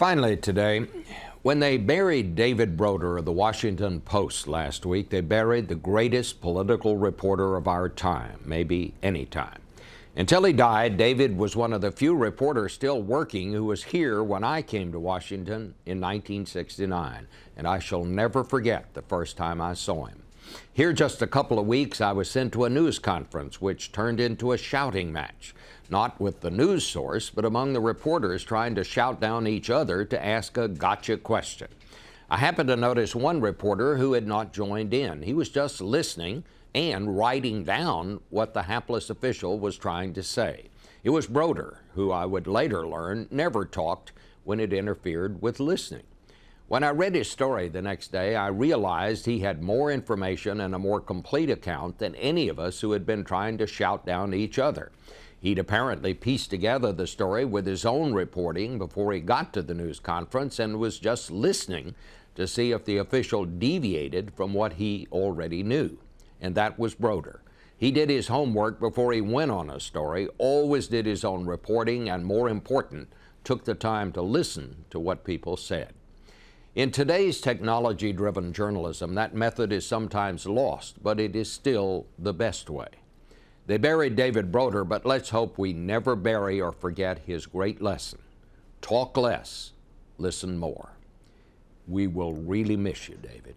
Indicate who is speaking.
Speaker 1: Finally today, when they buried David Broder of the Washington Post last week, they buried the greatest political reporter of our time, maybe any time. Until he died, David was one of the few reporters still working who was here when I came to Washington in 1969, and I shall never forget the first time I saw him. Here just a couple of weeks, I was sent to a news conference which turned into a shouting match, not with the news source, but among the reporters trying to shout down each other to ask a gotcha question. I happened to notice one reporter who had not joined in. He was just listening and writing down what the hapless official was trying to say. It was Broder, who I would later learn never talked when it interfered with listening. When I read his story the next day, I realized he had more information and a more complete account than any of us who had been trying to shout down each other. He'd apparently pieced together the story with his own reporting before he got to the news conference and was just listening to see if the official deviated from what he already knew. And that was Broder. He did his homework before he went on a story, always did his own reporting, and more important, took the time to listen to what people said. In today's technology-driven journalism, that method is sometimes lost, but it is still the best way. They buried David Broder, but let's hope we never bury or forget his great lesson. Talk less, listen more. We will really miss you, David.